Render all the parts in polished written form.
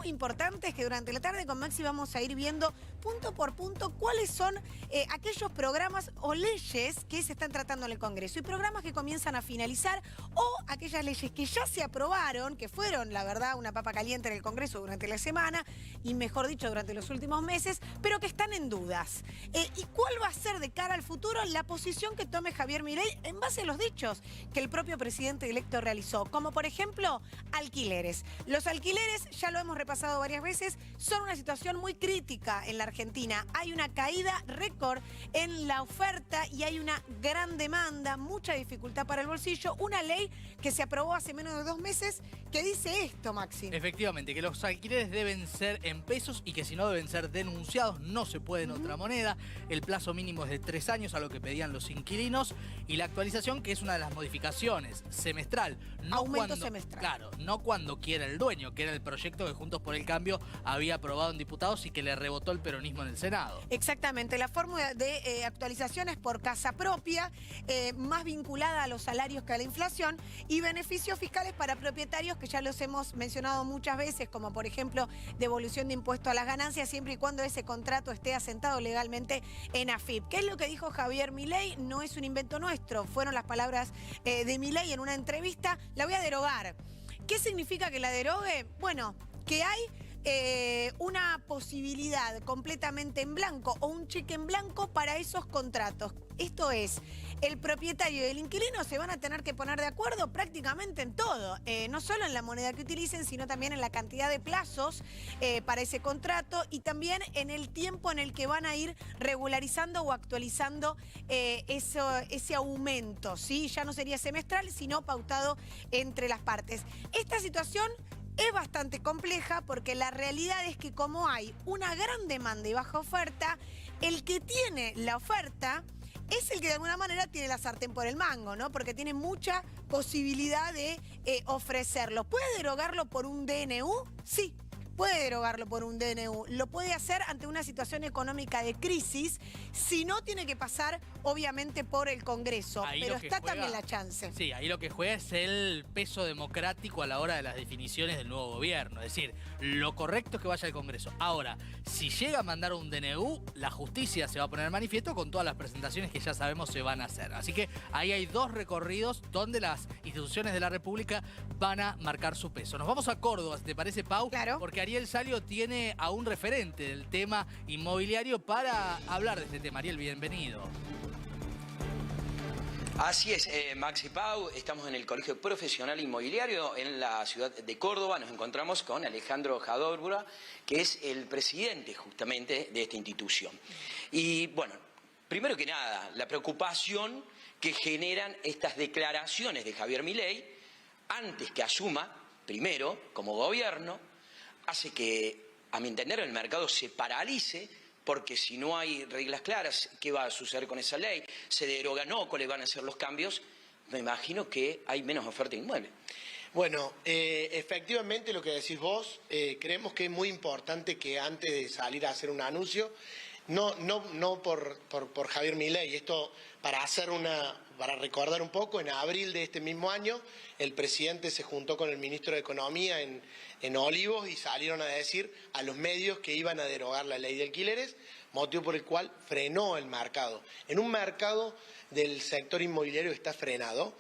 muy importantes que durante la tarde con Maxi vamos a ir viendo punto por punto cuáles son aquellos programas o leyes que se están tratando en el Congreso y programas que comienzan a finalizar o aquellas leyes que ya se aprobaron, que fueron, la verdad, una papa caliente en el Congreso durante la semana y, mejor dicho, durante los últimos meses, pero que están en dudas. ¿Y cuál va a ser de cara al futuro la posición que tome Javier Milei en base a los dichos que el propio presidente electo realizó? Como, por ejemplo, alquileres. Los alquileres, ya lo hemos repasado varias veces, son una situación muy crítica en la Argentina. Hay una caída récord en la oferta y hay una gran demanda, mucha dificultad para el bolsillo. Una ley que se aprobó hace menos de 2 meses que dice esto, Maxi. Efectivamente, que los alquileres deben ser en pesos y que si no deben ser denunciados, no se puede en otra moneda. El plazo mínimo es de 3 años a lo que pedían los inquilinos y la actualización, que es una de las modificaciones, semestral. No Aumento semestral. Claro, no cuando quiera el dueño, que era el proyecto que Juntos por el Cambio había aprobado en diputados y que le rebotó el peronismo en el Senado. Exactamente, la fórmula de actualización es por casa propia, más vinculada a los salarios que a la inflación, y beneficios fiscales para propietarios que ya los hemos mencionado muchas veces, como por ejemplo devolución de impuesto a las ganancias siempre y cuando ese contrato esté asentado legalmente en AFIP. ¿Qué es lo que dijo Javier Milei? No es un invento nuestro, fueron las palabras de Milei en una entrevista. La voy a derogar. ¿Qué significa que la derogue? Bueno, que hay una posibilidad completamente en blanco o un cheque en blanco para esos contratos. Esto es, el propietario y el inquilino se van a tener que poner de acuerdo prácticamente en todo, no solo en la moneda que utilicen, sino también en la cantidad de plazos para ese contrato y también en el tiempo en el que van a ir regularizando o actualizando ese aumento, ¿sí? Ya no sería semestral, sino pautado entre las partes. Esta situación es bastante compleja porque la realidad es que como hay una gran demanda y baja oferta, el que tiene la oferta es el que de alguna manera tiene la sartén por el mango, ¿no? Porque tiene mucha posibilidad de ofrecerlo. ¿Puede derogarlo por un DNU? Sí. Puede derogarlo por un DNU, lo puede hacer ante una situación económica de crisis, si no tiene que pasar obviamente por el Congreso, pero está también la chance. Sí, ahí lo que juega es el peso democrático a la hora de las definiciones del nuevo gobierno, es decir, lo correcto es que vaya al Congreso. Ahora, si llega a mandar un DNU, la justicia se va a poner en manifiesto con todas las presentaciones que ya sabemos se van a hacer. Así que ahí hay 2 recorridos donde las instituciones de la República van a marcar su peso. Nos vamos a Córdoba, ¿te parece, Pau? Claro. Porque Ariel Salio tiene a un referente del tema inmobiliario para hablar de este tema. Ariel, bienvenido. Así es, Maxi Pau, estamos en el Colegio Profesional Inmobiliario en la ciudad de Córdoba. Nos encontramos con Alejandro Jadórbura, que es el presidente justamente de esta institución. Y bueno, primero que nada, la preocupación que generan estas declaraciones de Javier Milei antes que asuma, primero, como gobierno, hace que, a mi entender, el mercado se paralice, porque si no hay reglas claras, ¿qué va a suceder con esa ley? ¿Se deroga no? ¿Cuáles van a ser los cambios? Me imagino que hay menos oferta inmueble. Bueno, efectivamente lo que decís vos, creemos que es muy importante que antes de salir a hacer un anuncio, no por Javier Milei, esto para recordar un poco, en abril de este mismo año, el presidente se juntó con el ministro de Economía en Olivos y salieron a decir a los medios que iban a derogar la ley de alquileres, motivo por el cual frenó el mercado. En un mercado del sector inmobiliario que está frenado,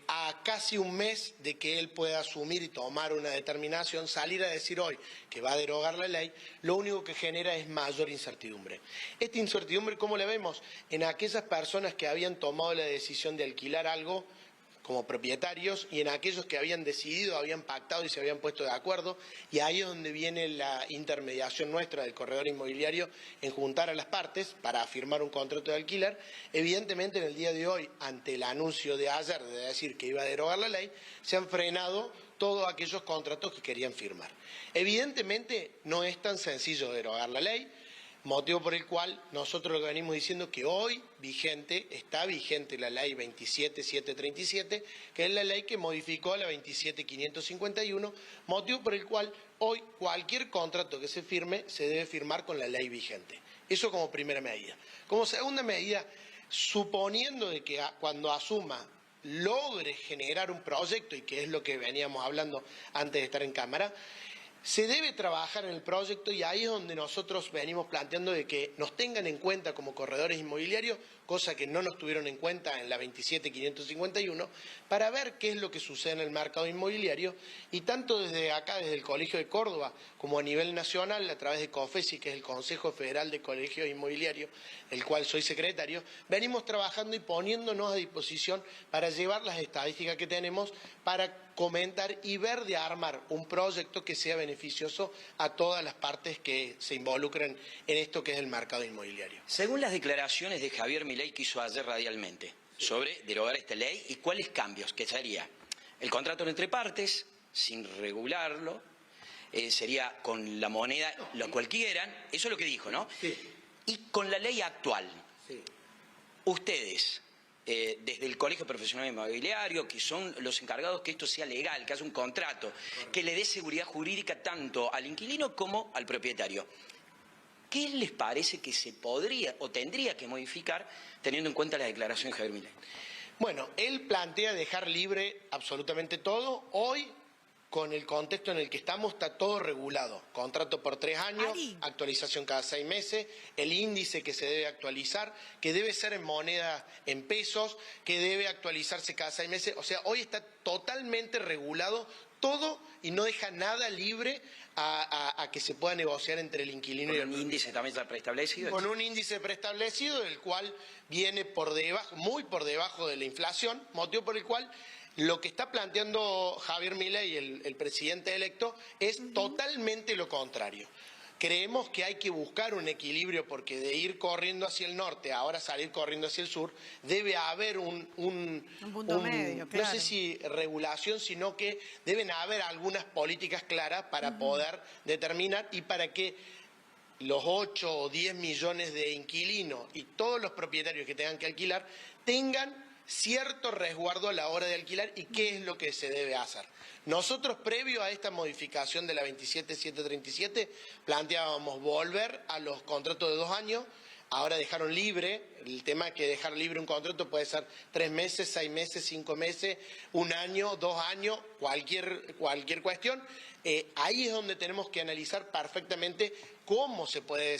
a casi un mes de que él pueda asumir y tomar una determinación, salir a decir hoy que va a derogar la ley, lo único que genera es mayor incertidumbre. Esta incertidumbre, ¿cómo la vemos? En aquellas personas que habían tomado la decisión de alquilar algo como propietarios y en aquellos que habían decidido, habían pactado y se habían puesto de acuerdo, y ahí es donde viene la intermediación nuestra del corredor inmobiliario en juntar a las partes para firmar un contrato de alquiler. Evidentemente en el día de hoy, ante el anuncio de ayer de decir que iba a derogar la ley, se han frenado todos aquellos contratos que querían firmar. Evidentemente no es tan sencillo derogar la ley, motivo por el cual nosotros lo que venimos diciendo que hoy está vigente la ley 27737, que es la ley que modificó la 27551, motivo por el cual hoy cualquier contrato que se firme se debe firmar con la ley vigente. Eso como primera medida. Como segunda medida, suponiendo de que cuando asuma logre generar un proyecto, y que es lo que veníamos hablando antes de estar en cámara, Se debe trabajar en el proyecto y ahí es donde nosotros venimos planteando de que nos tengan en cuenta como corredores inmobiliarios, cosa que no nos tuvieron en cuenta en la 27551, para ver qué es lo que sucede en el mercado inmobiliario y tanto desde acá, desde el Colegio de Córdoba, como a nivel nacional, a través de COFESI, que es el Consejo Federal de Colegios Inmobiliarios, el cual soy secretario, venimos trabajando y poniéndonos a disposición para llevar las estadísticas que tenemos para comentar y ver de armar un proyecto que sea beneficioso a todas las partes que se involucran en esto que es el mercado inmobiliario. Según las declaraciones de Javier Milei que hizo ayer radialmente sobre derogar esta ley y cuáles cambios, que sería el contrato entre partes, sin regularlo, sería con la moneda, lo cual quieran, eso es lo que dijo, ¿no? Sí. Y con la ley actual, Sí. ustedes, desde el Colegio Profesional Inmobiliario, que son los encargados que esto sea legal, que haya un contrato, que le dé seguridad jurídica tanto al inquilino como al propietario. ¿Qué les parece que se podría o tendría que modificar teniendo en cuenta la declaración de Javier Milei? Bueno, él plantea dejar libre absolutamente todo. Hoy, con el contexto en el que estamos, está todo regulado. Contrato por 3 años, Ari. actualización cada 6 meses, el índice que se debe actualizar, que debe ser en moneda, en pesos, que debe actualizarse cada 6 meses. O sea, hoy está totalmente regulado todo y no deja nada libre a que se pueda negociar entre el inquilino y el ¿Con un índice también ya preestablecido? con un índice preestablecido, el cual viene por debajo, muy por debajo de la inflación, motivo por el cual lo que está planteando Javier Milei, el presidente electo, es totalmente lo contrario. Creemos que hay que buscar un equilibrio porque de ir corriendo hacia el norte, ahora salir corriendo hacia el sur, debe haber un punto medio, claro. No sé si regulación, sino que deben haber algunas políticas claras para poder determinar y para que los 8 o 10 millones de inquilinos y todos los propietarios que tengan que alquilar tengan cierto resguardo a la hora de alquilar y qué es lo que se debe hacer. Nosotros, previo a esta modificación de la 27737, planteábamos volver a los contratos de 2 años. Ahora dejaron libre, el tema es que dejar libre un contrato puede ser 3 meses, 6 meses, 5 meses, 1 año, 2 años, cualquier cuestión. Ahí es donde tenemos que analizar perfectamente cómo se puede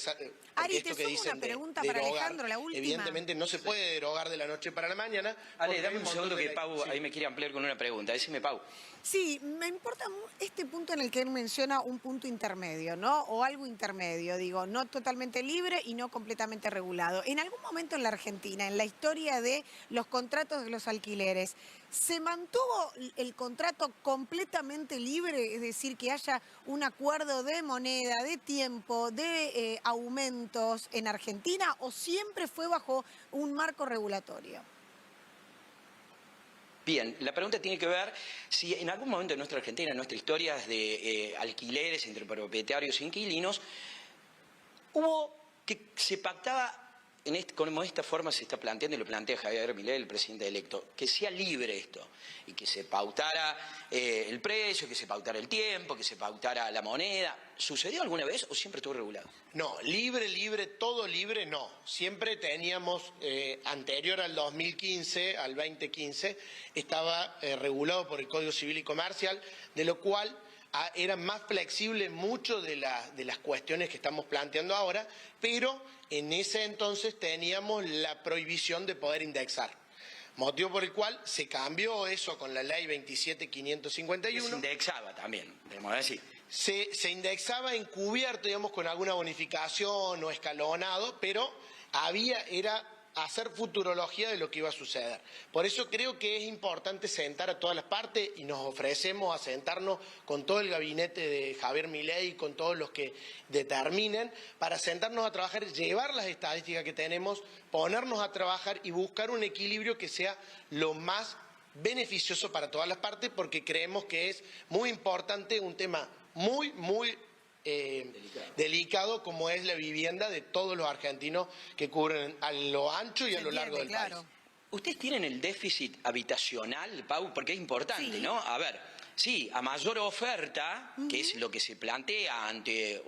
Ari, te sumo una pregunta para Alejandro, la última. Evidentemente no se puede derogar de la noche para la mañana. Ale, dame un segundo que Pau ahí me quiere ampliar con una pregunta. Decime, Pau. Sí, me importa este punto en el que él menciona un punto intermedio, ¿no? O algo intermedio, digo, no totalmente libre y no completamente regulado. En algún momento en la Argentina, en la historia de los contratos de los alquileres, ¿se mantuvo el contrato completamente libre? Es decir, que haya un acuerdo de moneda, de tiempo, de aumentos en Argentina, ¿o siempre fue bajo un marco regulatorio? Bien, la pregunta tiene que ver si en algún momento en nuestra Argentina, en nuestra historia de alquileres entre propietarios e inquilinos, hubo que se pactaba, como de esta forma se está planteando y lo plantea Javier Milei, el presidente electo, que sea libre esto y que se pautara el precio, que se pautara el tiempo, que se pautara la moneda. ¿Sucedió alguna vez o siempre estuvo regulado? No, libre, todo libre, no. Siempre teníamos, anterior al 2015, al 2015, estaba regulado por el Código Civil y Comercial, de lo cual era más flexible mucho de las cuestiones que estamos planteando ahora, pero en ese entonces teníamos la prohibición de poder indexar. Motivo por el cual se cambió eso con la ley 27551. Se indexaba también, debemos decir. Se indexaba encubierto, digamos, con alguna bonificación o escalonado, pero era hacer futurología de lo que iba a suceder. Por eso creo que es importante sentar a todas las partes y nos ofrecemos a sentarnos con todo el gabinete de Javier Milei, con todos los que determinen, para sentarnos a trabajar, llevar las estadísticas que tenemos, ponernos a trabajar y buscar un equilibrio que sea lo más beneficioso para todas las partes, porque creemos que es muy importante, un tema muy delicado como es la vivienda de todos los argentinos que cubren a lo ancho y a lo largo del país. ¿Ustedes tienen el déficit habitacional, Pau? Porque es importante, Sí. ¿no? A ver, sí, a mayor oferta, que es lo que se plantea ante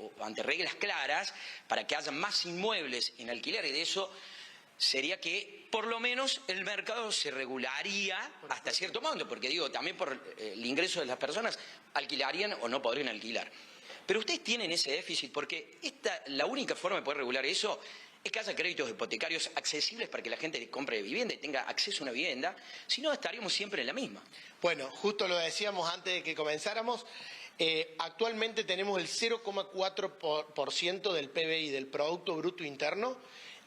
reglas claras, para que haya más inmuebles en alquiler, y de eso sería que por lo menos el mercado se regularía hasta cierto momento, porque digo, también por el ingreso de las personas alquilarían o no podrían alquilar. Pero ustedes tienen ese déficit porque la única forma de poder regular eso es que haya créditos hipotecarios accesibles para que la gente compre vivienda y tenga acceso a una vivienda. Si no, estaríamos siempre en la misma. Bueno, justo lo decíamos antes de que comenzáramos. Actualmente tenemos el 0,4% del PBI, del Producto Bruto Interno,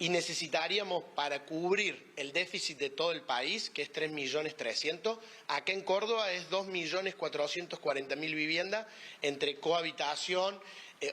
y necesitaríamos para cubrir el déficit de todo el país, que es 3.300.000, acá en Córdoba es 2.440.000 viviendas entre cohabitación,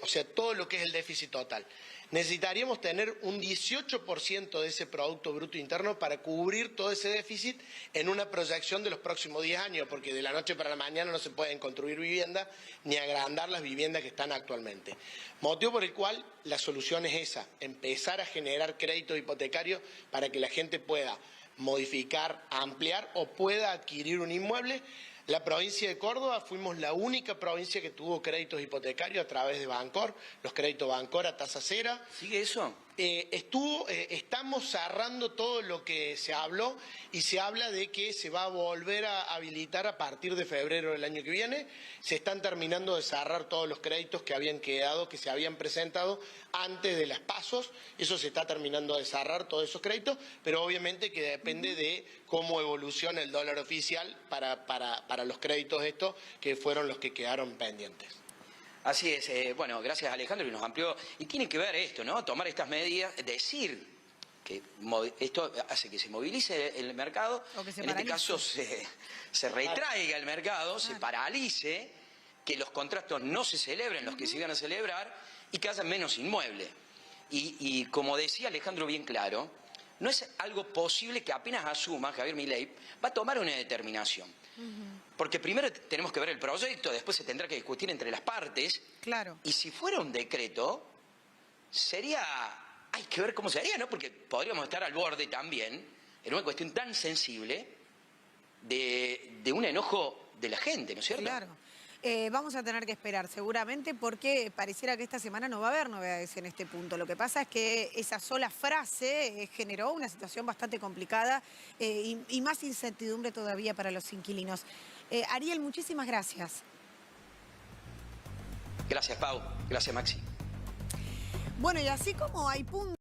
o sea, todo lo que es el déficit total. Necesitaríamos tener un 18% de ese Producto Bruto Interno para cubrir todo ese déficit en una proyección de los próximos 10 años, porque de la noche para la mañana no se pueden construir viviendas ni agrandar las viviendas que están actualmente. Motivo por el cual la solución es esa, empezar a generar créditos hipotecarios para que la gente pueda modificar, ampliar o pueda adquirir un inmueble. La provincia de Córdoba fuimos la única provincia que tuvo créditos hipotecarios a través de Bancor, los créditos Bancor a tasa cero. ¿Sigue eso? Estamos cerrando todo lo que se habló y se habla de que se va a volver a habilitar a partir de febrero del año que viene. Se están terminando de cerrar todos los créditos que habían quedado, que se habían presentado antes de las pasos. Eso se está terminando de cerrar, todos esos créditos, pero obviamente que depende de cómo evoluciona el dólar oficial para los créditos estos que fueron los que quedaron pendientes. Así es, bueno, gracias Alejandro, y nos amplió. Y tiene que ver esto, ¿no? Tomar estas medidas, decir que esto hace que se movilice el mercado, en este caso se retraiga el mercado, se paralice, que los contratos no se celebren, los que se iban a celebrar, y que haya menos inmuebles. Y como decía Alejandro bien claro, no es algo posible que apenas asuma Javier Milei, va a tomar una determinación. Porque primero tenemos que ver el proyecto, después se tendrá que discutir entre las partes. Claro. Y si fuera un decreto, hay que ver cómo se haría, ¿no? Porque podríamos estar al borde también, en una cuestión tan sensible, de un enojo de la gente, ¿no es cierto? Claro. Vamos a tener que esperar seguramente porque pareciera que esta semana no va a haber novedades en este punto. Lo que pasa es que esa sola frase generó una situación bastante complicada y más incertidumbre todavía para los inquilinos. Ariel, muchísimas gracias. Gracias, Pau. Gracias, Maxi. Bueno, y así como hay puntos...